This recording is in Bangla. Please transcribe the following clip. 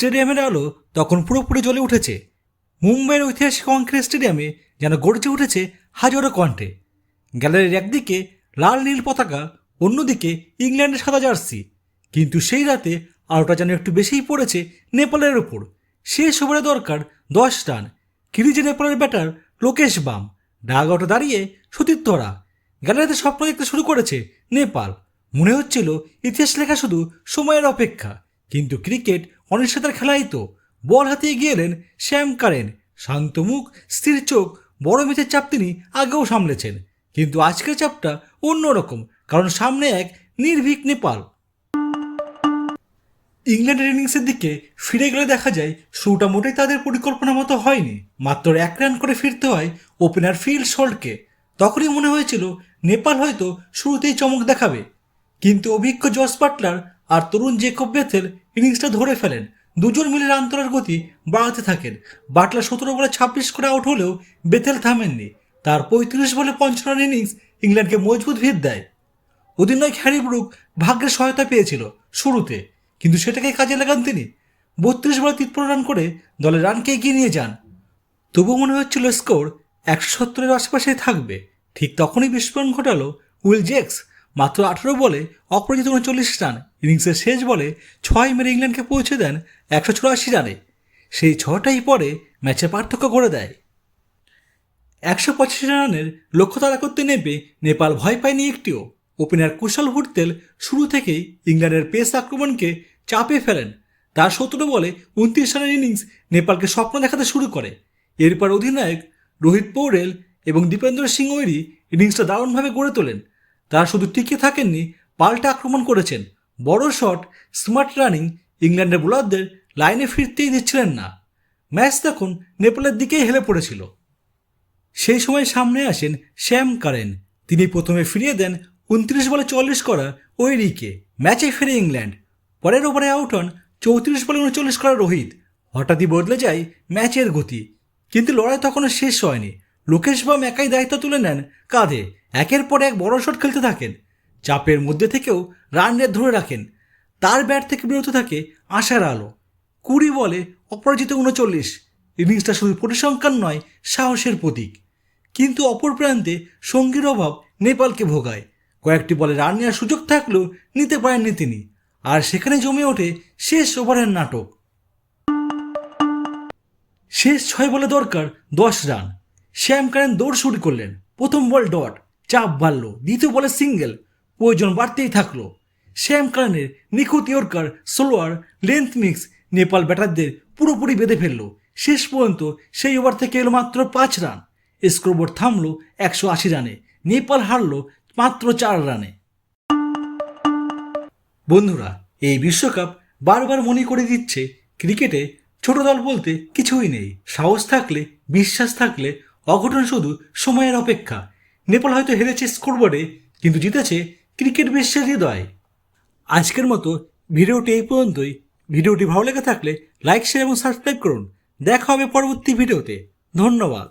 স্টেডিয়ামের আলো তখন পুরোপুরি জ্বলে উঠেছে। মুম্বাইয়ের ঐতিহাসিক ওয়াংখেড়ে স্টেডিয়ামে যেন গর্জে উঠেছে হাজারো কণ্ঠে। গ্যালারির একদিকে লাল নীল পতাকা, অন্যদিকে ইংল্যান্ডের সাদা জার্সি। কিন্তু সেই রাতে আলোটা যেন একটু বেশিই পড়েছে নেপালের ওপর। শেষ ওভারে দরকার 10 রান। ক্রিজে নেপালের ব্যাটার লোকেশ বাম, ডাগ আউটে দাঁড়িয়ে সতীর্থরা। গ্যালারিতে স্বপ্ন দেখতে শুরু করেছে নেপাল। মনে হচ্ছিল ইতিহাস লেখা শুধু সময়ের অপেক্ষা। কিন্তু ক্রিকেট অনিশ্চয়তার খেলাই তো। বল হাতে এগিয়ে এলেন শ্যাম কারেন। শান্ত মুখ, স্থির চোখ, বড় ম্যাচের চাপ তিনি আগেও সামলেছেন। কিন্তু আজকের চাপটা অন্যরকম, কারণ সামনে এক নির্ভীক নেপাল। ইংল্যান্ডের ইনিংসের দিকে ফিরে গেলে দেখা যায় শুরুটা মোটেই তাদের পরিকল্পনা মতো হয়নি। মাত্র 1 রান করে ফিরতে হয় ওপেনার ফিল সল্টকে। তখনই মনে হয়েছিল নেপাল হয়তো শুরুতেই চমক দেখাবে। কিন্তু অভিজ্ঞ জস বাটলার আর তরুণ জেকব বেথেল ইনিংসটা ধরে ফেলেন। দুজন মিলে রান তোলার গতি বাড়াতে থাকেন। বাটলার 17 বলে 26 করে আউট হলেও বেথেল থামেননি। তার 35 বলে 55 রান ইনিংস ইংল্যান্ডকে মজবুত ভিত দেয়। অধিনায়ক হ্যারি ব্রুক ভাগ্যের সহায়তা পেয়েছিল শুরুতে, কিন্তু সেটাকে কাজে লাগান তিনি। 32 বলে 53 রান করে দলের রানকে এগিয়ে নিয়ে যান। তবু মনে হচ্ছিল স্কোর 170-এর আশেপাশেই থাকবে। ঠিক তখনই বিস্ফোরণ ঘটালো উইল জ্যাক্স। মাত্র 18 বলে অপরাজিত 39 রান। ইনিংসের শেষ বলে 6 মেরে ইংল্যান্ডকে পৌঁছে দেন 184 রানে। সেই 6টাই পরে ম্যাচে পার্থক্য করে দেয়। 185 রানের লক্ষ্য তাড়া করতে নেমে নেপাল ভয় পায়নি একটিও। ওপেনার কুশল হুটতেল শুরু থেকেই ইংল্যান্ডের পেস আক্রমণকে চাপে ফেলেন। তার 17 বলে 29 রানের ইনিংস নেপালকে স্বপ্ন দেখাতে শুরু করে। এরপর অধিনায়ক রোহিত পৌরেল এবং দীপেন্দ্র সিং ওয়েরি ইনিংসটা দারুণভাবে গড়ে তোলেন। তারা শুধু টিকে থাকেননি, পাল্টা আক্রমণ করেছেন। বড় শট, স্মার্ট রানিং ইংল্যান্ডের বোলারদের লাইনে ফিরতেই দিচ্ছিলেন না। ম্যাচ তখন নেপালের দিকেই হেলে পড়েছিল। সেই সময় সামনে আসেন শ্যাম কারেন। তিনি প্রথমে ফিরিয়ে দেন 29 বলে 44 করা ওয়েরিকে। ম্যাচে ফিরে ইংল্যান্ড। পরের ওভারে আউট হন 34 বলে 39 করা রোহিত। হঠাৎই বদলে যায় ম্যাচের গতি। কিন্তু লড়াই তখনও শেষ হয়নি। লোকেশ বাম একাই দায়িত্ব তুলে নেন কাঁধে। একের পর এক বড় শট খেলতে থাকেন। চাপের মধ্যে থেকেও রান রেট ধরে রাখেন। তার ব্যাট থেকে বিরত থাকে আশার আলো। 20 বলে অপরাজিত 39। ইনিংসটা শুধু পরিসংখ্যান নয়, সাহসের প্রতীক। কিন্তু অপর প্রান্তে সঙ্গীর অভাব নেপালকে ভোগায়। কয়েকটি বলে রান নেওয়ার সুযোগ থাকলেও নিতে পারেননি তিনি। আর সেখানে জমে ওঠে শেষ ওভারের নাটক। শেষ 6 বলে দরকার 10 রান। শ্যাম কারেন দৌড় শুরু করলেন। প্রথম বল ডট, চাপ বাড়ল। দ্বিতীয় বলে সিঙ্গেল, প্রয়োজন বাড়তেই থাকলো। শ্যাম কারেনের নিখুঁত yorker, slower, length mix Nepal ব্যাটারদের পুরোপুরি বেঁধে ফেলল। শেষ পর্যন্ত সেই ওভার থেকে এলো মাত্র 5 রান। স্কোরবোর্ড থামল 180 রানে। নেপাল হারল মাত্র 4 রানে। বন্ধুরা, এই বিশ্বকাপ বারবার মনে করে দিচ্ছে ক্রিকেটে ছোট দল বলতে কিছুই নেই। সাহস থাকলে, বিশ্বাস থাকলে অঘটন শুধু সময়ের অপেক্ষা। নেপাল হয়তো হেরেছে স্কোরবোর্ডে, কিন্তু জিতেছে ক্রিকেট বিশ্বের হৃদয়। আজকের মতো ভিডিওটি এই পর্যন্তই। ভিডিওটি ভালো লেগে থাকলে লাইক, শেয়ার এবং সাবস্ক্রাইব করুন। দেখা হবে পরবর্তী ভিডিওতে। ধন্যবাদ।